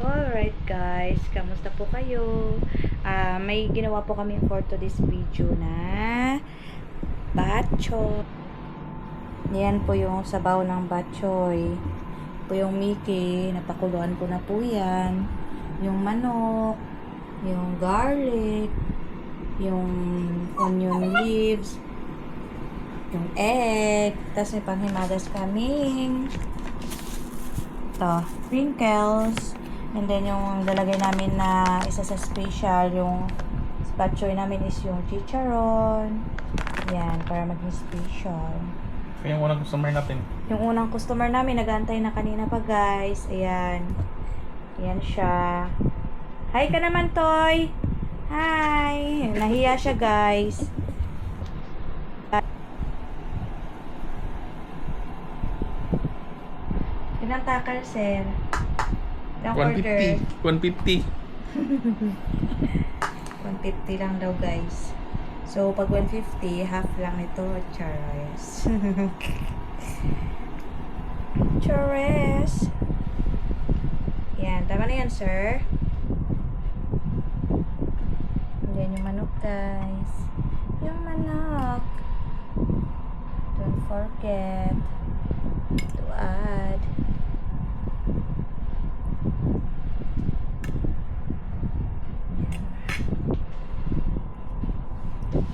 Alright guys, kamusta po kayo? May ginawa po kami for today's video na batchoy. Yan po yung sabaw ng batchoy. Po yung Mickey, napakuluan ko na po yan. Yung manok, yung garlic, yung onion leaves, yung egg, tapos may panghimagas kaming sprinkles. And then, yung lalagay namin na isa sa special, yung batchoy namin is yung chicharon. Yan, para maging special. Yung unang customer natin. Yung unang customer namin, nag-aantay na kanina pa, guys. Ayan. Ayan siya. Hi ka naman, Toy! Hi! Nahiya siya, guys. Ilang takal, sir? Ilang order? 150. 150 lang daw, guys. So, pag 150, half lang ito. Chares. Chares. Yan. Tama na yan, sir. Yan yung manok, guys. Yung manok. Don't forget to add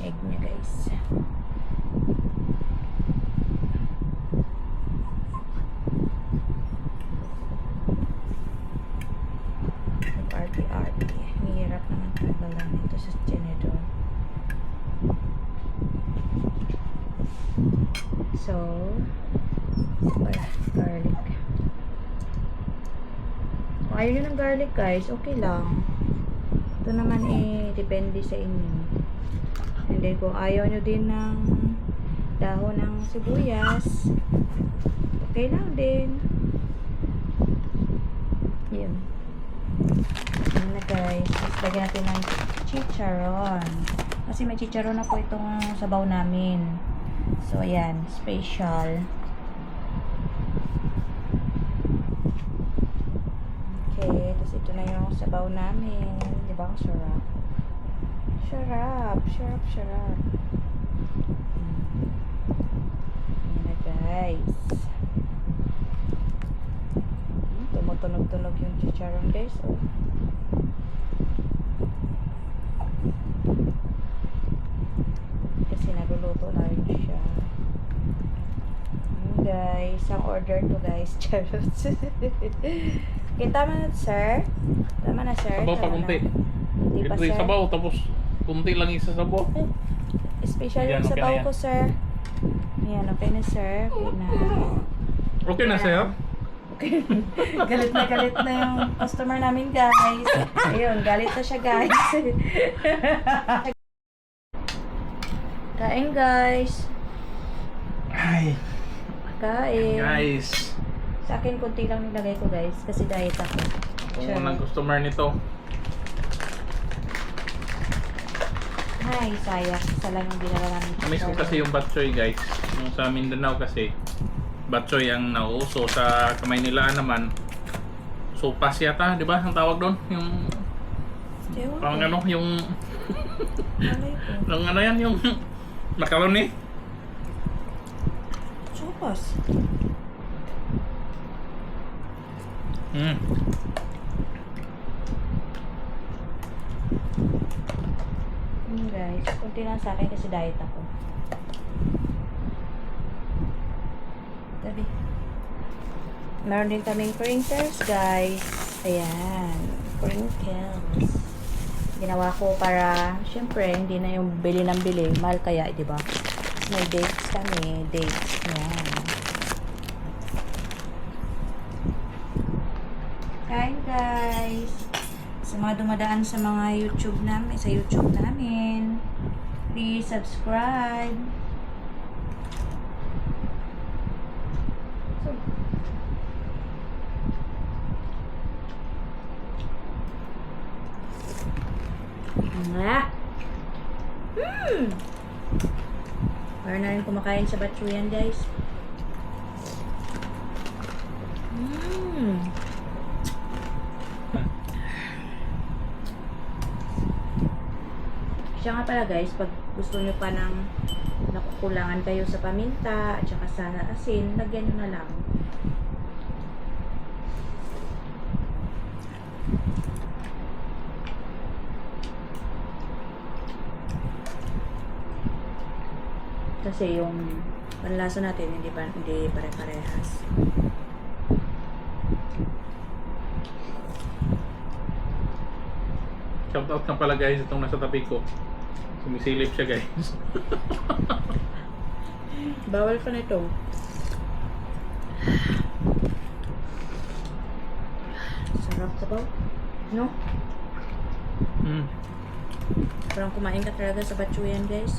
egg niya, guys. Arty-arty. Mahirap naman tagalan ito sa tinidor. So, wala, garlic. Kung ayaw nyo ng garlic, guys, okay lang. Ito naman depende sa inyo. And then, kung ayaw nyo din ng dahon ng sibuyas, okay lang din. Yun. Yun na, guys. Tapos, lagyan natin ng chicharon. Kasi may chicharon na po itong sabaw namin. So, ayan. Special. Okay. Tapos, ito na yung sabaw namin. Diba? Ang sarap. Sarap. Sarap, sarap. Ayan na, guys. Tumutunog-tunog yung chicharon, guys. Oh. Kasi nagluluto na rin siya. Ayan, guys. Ang order to, guys. Charot. Okay, tama na, sir. Tama na, sir. Sabaw pa Tama kunti. na. Hindi pa, Ito sir. yung sabaw, tapos kunti lang isa sabaw. Special Yan, yung okay sabaw na yan. ko, sir. Ayan, okay na, sir. Okay na. Okay na, sir? Okay. Galit na yung customer namin, guys. Ayun, galit na siya, guys. Kain, guys. Ay, Kain. guys. Sa akin, kunti lang nilagay ko, guys. Kasi diet ako. Yung unang customer nito. Ay, sayang. Isa lang yung dinala namin. Miss ko kasi yung batchoy, guys. Yung sa Mindanao kasi, batchoy ang nauso. Sa Kamaynilaan naman, sopas yata, di ba? Ang tawag doon? Yung, Ewan parang ko. ano, yung, Malay ko. yung ano yan, yung macaroni. Sopas. Guys, kunti lang sa akin kasi diet ako. Tabi. Meron din kaming crinkles, guys. Ayan. Crinkles. Ginawa ko para, syempre, hindi na yung bili ng bili. Mahal kaya, di ba? May dates kami. Dates. Ayan. Kain, guys. Sa mga dumadaan sa mga YouTube namin, sa YouTube namin, please subscribe. So, nga. Para na rin kumakain sa batsuyan, guys. Siya nga pala guys, pag gusto nyo pa ng nakukulangan kayo sa paminta at saka sa asin, lagyan nyo na lang. Kasi yung panlasa natin hindi pare-parehas. Shoutout na pala guys, itong nasa tabi ko. Sumisilip siya guys. Bawal ka nito. Sarap sabaw. No? Parang kumain ka talaga sa batsuyan guys.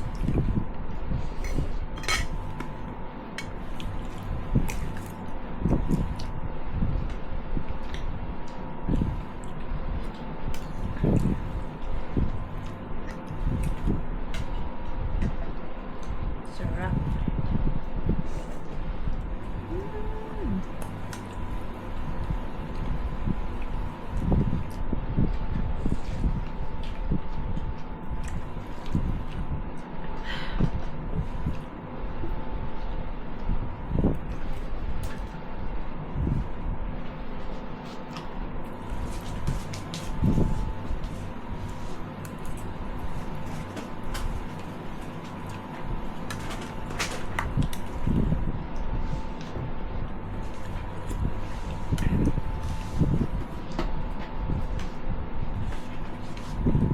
Sarap.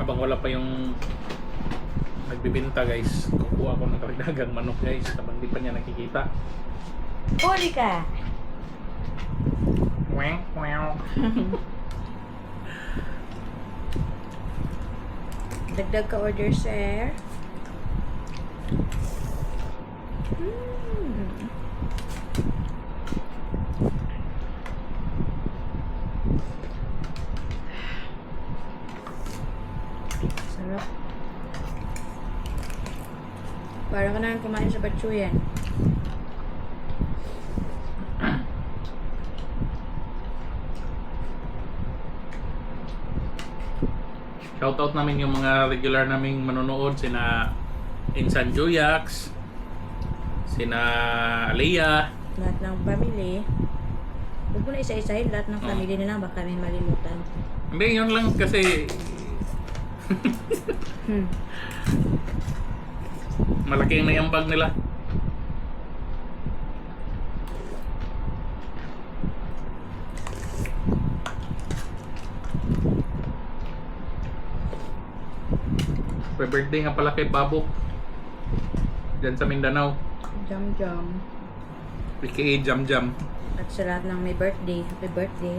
Habang wala pa yung nagbibinta guys, kukuha ko ng karagdagang manok guys habang di pa niya nakikita. Huli ka! Weng, weng. Dagdag ka order, sir. Sarap. Para ka na kumain sa batsuyan. Shoutout namin yung mga regular naming manonood, sina Insan Joyax, sina Alea. Lahat ng family. Huwag mo na isa-isahin lahat ng family nila. Baka may malimutan. Hindi, yun lang kasi malaki na yung bag nila. Birthday nga pala kay Babok dyan sa Mindanao, Jam jam. aka Jam Jam. At sa lahat ng may birthday. Happy birthday.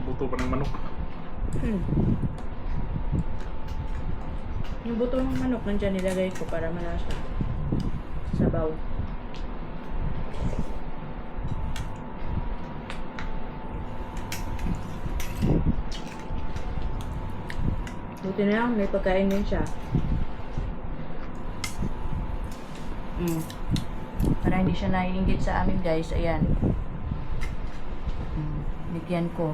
Buto pa ng manok. Yung buto ng manok nandyan nilagay ko para malasa. Sabaw. Buti na lang, may pagkain din siya. Para hindi siya naiinggit sa amin guys. Ayan. Bigyan ko.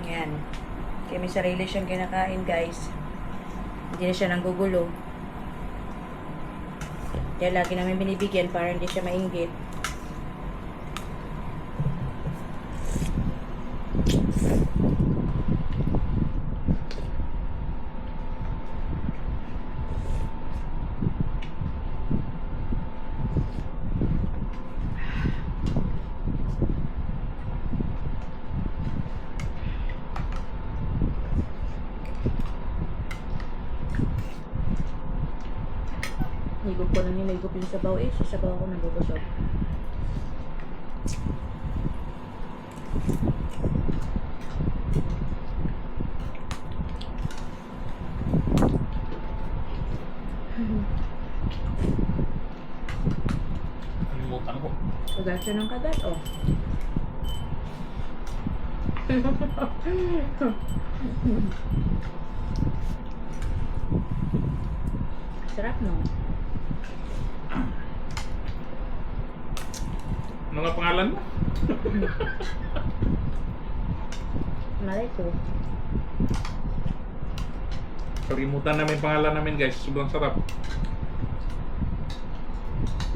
Yan. Kaya may sarili siyang kinakain guys. Hindi na siya nanggugulo. Kaya lagi namin binibigyan para hindi siya mainggit. Higop ko nang hinigop yung sabaw eh. Sa sabaw ako nabubusog. Kalimutan ko. Kagat siya ng kagat oh. Sarap no? Ano nga pangalan mo? Malay ko. Kalimutan namin pangalan namin guys. Sobrang sarap.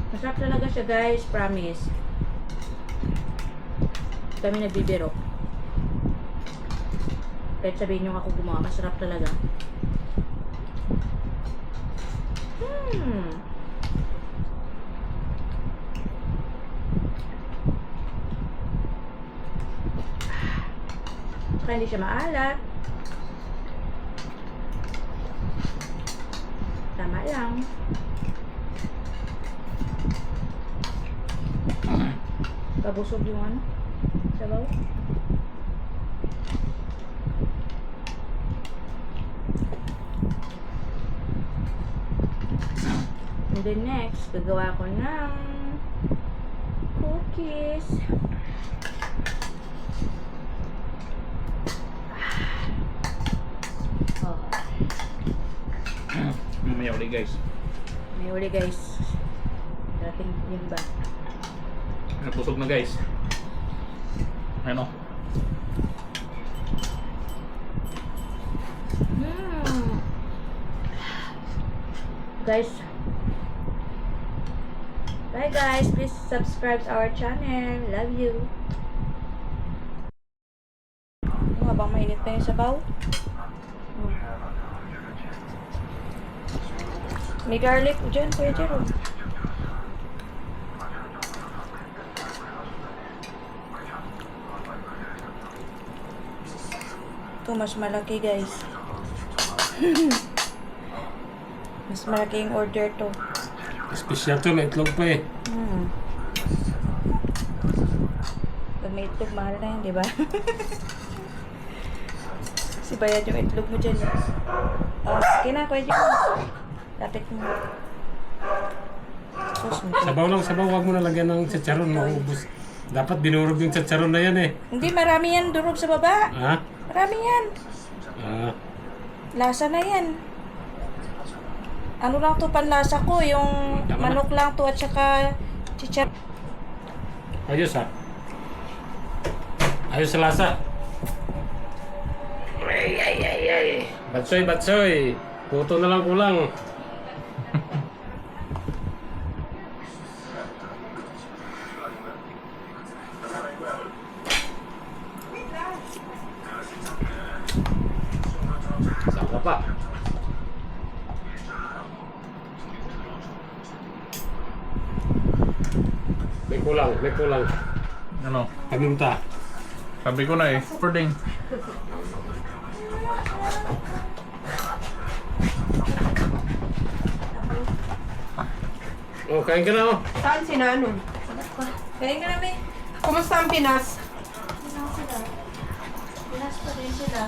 Masarap talaga siya guys, promise. Kami nagbibiro. Kahit sabihin nyo ako gumawa, masarap talaga. Saka hindi siya maalat. Tama lang. Pabusog yung ano? Sabaw? And then next, gagawa ko ng cookies. Oh, Mamaya ulit guys. may uli guys. Dating yung iba. Napusog na guys. Ano? Guys, bye guys, please subscribe to our channel. Love you. Habang mainit pa yung sabaw. May garlic dyan, Kuya Jero. Ito mas malaki guys. Mas malaki yung order to. Special to, may itlog pa eh. Pag may itlog, mahal na yun, di ba? Kasi bayad yung itlog mo dyan. Sige na, Kuya Jero. Lapit mo. Sus, Sabaw lang, sabaw. Huwag mo na lagyan ng chicharon, mauubos. Dapat binurog yung chicharon na yan eh. hindi, marami yan durog sa baba. Ha? Marami yan. Ah, Lasa na yan. Ano lang to panlasa ko, yung Tama na. manok lang to at saka chichar. ayos ha. Ayos sa lasa. Ay. Batsoy, batsoy. Puto na lang kulang. Sarap pa. May kulang, may kulang. Ano? Paminta. Sabi ko na eh. Recording. Oh, kain ka na oh. Saan si Nanon? Kaya nga namin. Kumusta ang Pinas? Pinas pa din sila.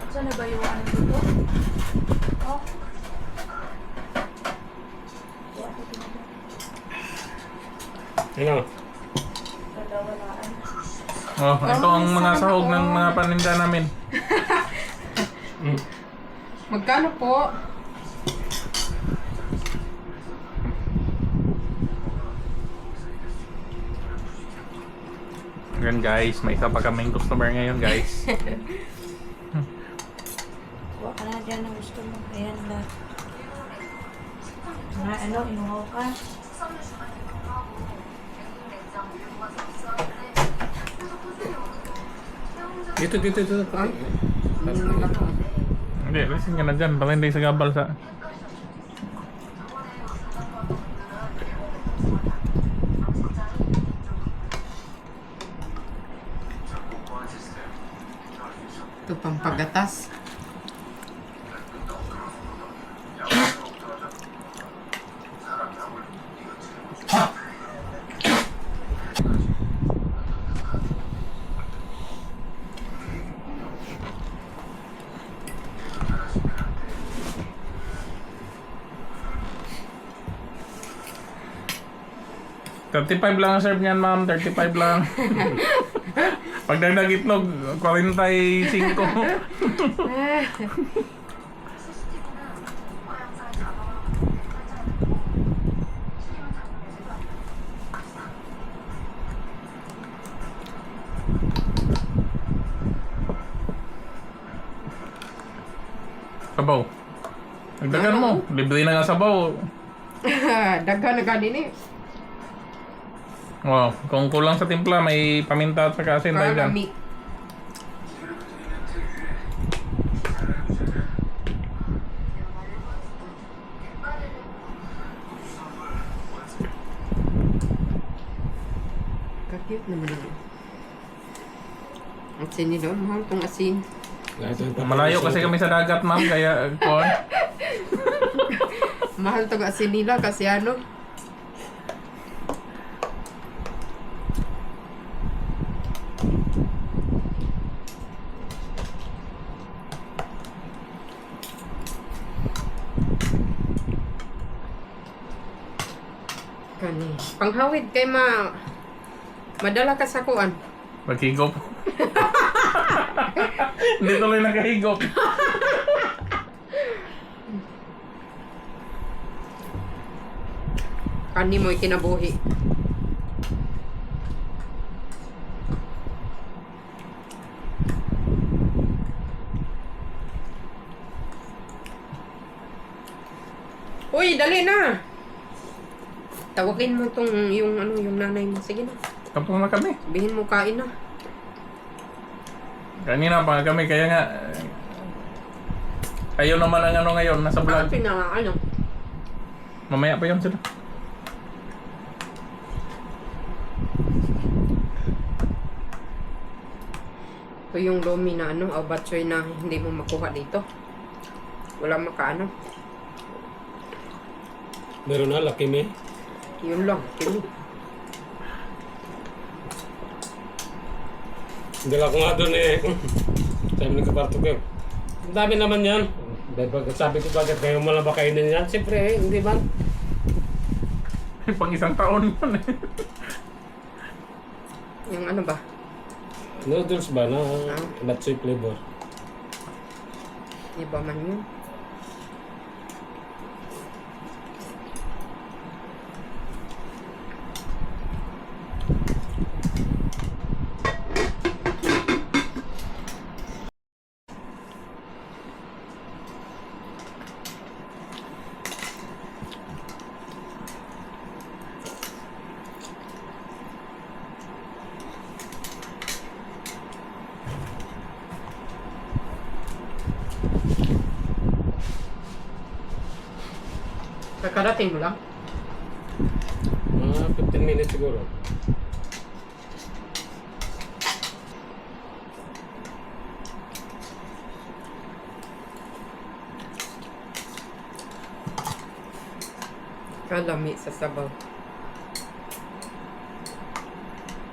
Saan na ba yung ano dito? Oh. Ano? Dalawalaan. Oh, ito ang mga sahog ng mga paninda namin. Magkano po? Yan guys, may isa pa kaming customer ngayon guys. Kuha ka na dyan ang gusto mo. Ayan na. Mga ano, inuhaw ka. Dito. Ay. Hindi, listen ka na dyan. Baka hindi sa gabal sa... Ito pang pagatas. $35 lang ang serve niyan, ma'am. 35 lang. Pag dagdag itlog, 45. Sabaw. Dagdagan mo. Libre na nga sabaw. Daghan na ganin eh. Wow. Kung kulang sa timpla, may paminta at saka asin tayo dyan. Karami. Kakit naman yun. Asin nila, mahal tong asin. Malayo kasi kami sa dagat, ma'am. Kaya, kuhan. Mahal tong asin nila kasi ano. Kani. Panghawid kay madala ka sa kuan. Maghigop. Hindi tuloy nakahigop. Kani mo'y kinabuhi. Uy, dali na. Tawagin mo tong yung nanay mo. Sige na. Tapos na kami. Bihin mo kain na. Kanina pa kami, kaya nga... Kayo naman ang ano ngayon, nasa vlog. Ano? Mamaya pa yun sila. Ito yung lomi na batchoy na hindi mo makuha dito. Wala makaano. Meron na, laki me. Yun lang. Kini. Dala ko nga doon eh. Sabi ng kaparto ko. Ang dami naman yan. Sabi ko bakit kayo mo lang ba kainin yan? Siyempre, hindi ba? Pang isang taon yun eh. Yung ano ba? Noodles ba na batchoy flavor? Iba man yun. Kakarating mo lang? Mga 15 minutes siguro. Kalami sa sabaw.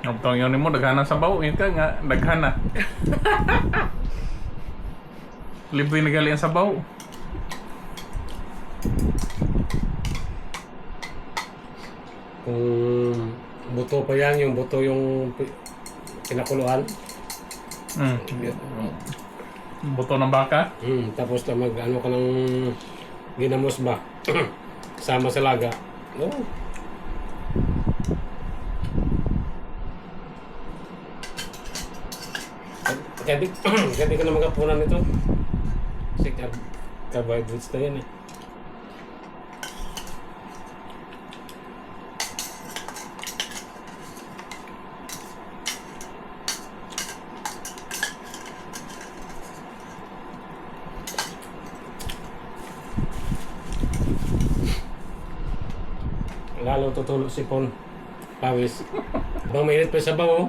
Ang tawag yun mo, daghanan sa baw. Ika nga, daghana. Libre na gali ang sabaw. Kung buto pa yan, yung buto yung pinakuluan. Buto ng baka. Tapos na mag-ano ka ng ginamos ba? Sama sa laga. Oh. Kaya di ka na magapunan nito. Kasi carbohydrates na yan eh. Lalo tutulo si Pon. Pawis. Bang mainit pa sa bawo.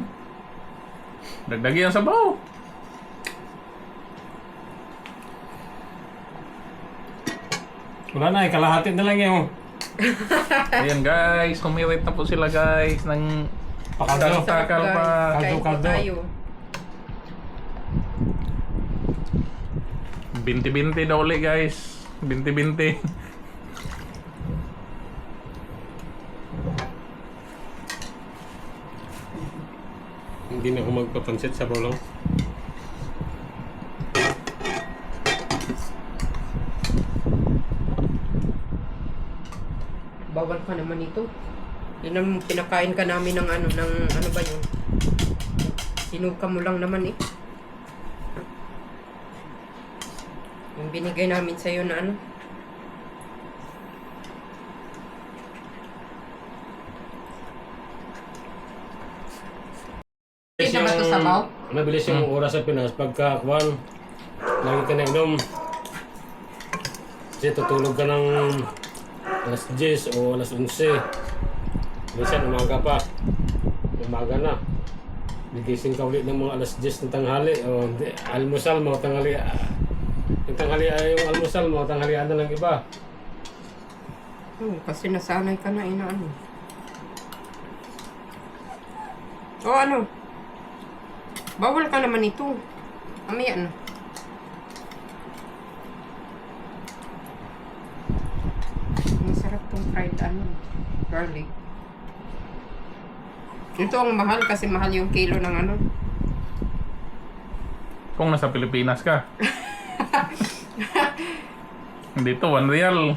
Dagdagi ang sabaw. Wala na, kalahati na lang yun. Ayan guys, humirit na po sila guys ng Pakaldo. takal pa. Kain po Kaldo. tayo. 20-20 daw ulit guys. 20-20. Hindi na ako magpapansit sa lang. Bawal ka naman ito. Yun ang pinakain ka namin ng ano ba yun? Sinuka mo lang naman eh. Yung binigay namin sa'yo na ano. Hindi na ba ito sabaw? Mabilis yung oras sa Pinas pagka kwan. Lagi ka na inom. Kasi tutulog ka ng alas 10 o alas 11. Minsan umaga pa. Umaga na. Gigising ka ulit ng mga alas 10 ng tanghali. O almusal mo, tanghali. Yung tanghali ay yung almusal mo, tanghalian na ng iba. Kasi nasanay ka na inaano. O ano? Bawal ka naman ito. Mamaya na. Masarap tong fried garlic. Ito ang mahal kasi mahal yung kilo ng ano. Kung nasa Pilipinas ka. Dito, 1 real.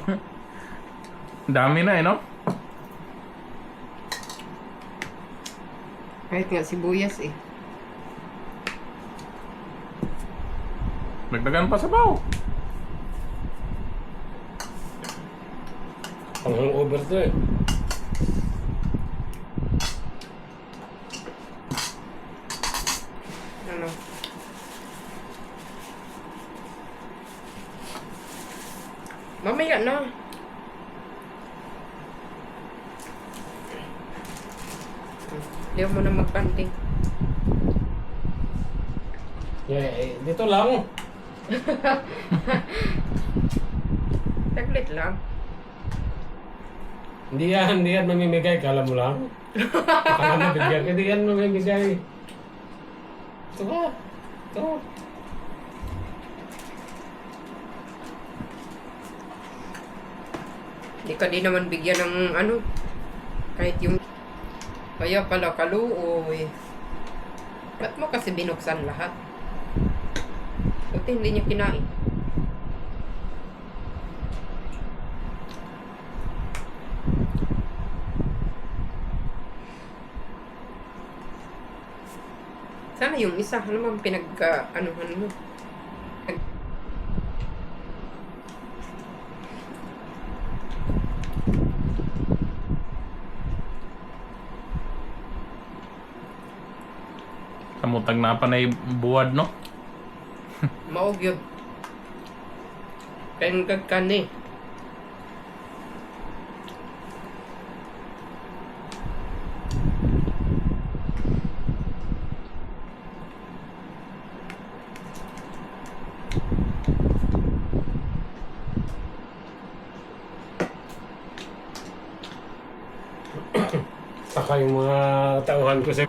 Dami na no? Kahit nga sibuyas eh. Dagdagan pa sabaw. Pang hangover to eh. Ano? Mamaya na. Ayaw mo na magpanting. Yeah, dito lang. Taglit lang. Hindi yan mamimigay, kala mo lang. Kala mo bigyan, hindi yan mamimigay. Ito ba? Ito. Hindi ka din naman bigyan ng ano. Kahit yung... Kaya pala kaluoy. Ba't mo kasi binuksan lahat? Buti hindi niya kinain. Sana yung isa, ano bang pinagka-anuhan mo? Samutag na pa na buwad no? Maog yun. Kayang gagkan eh. Saka yung mga tauhan ko sa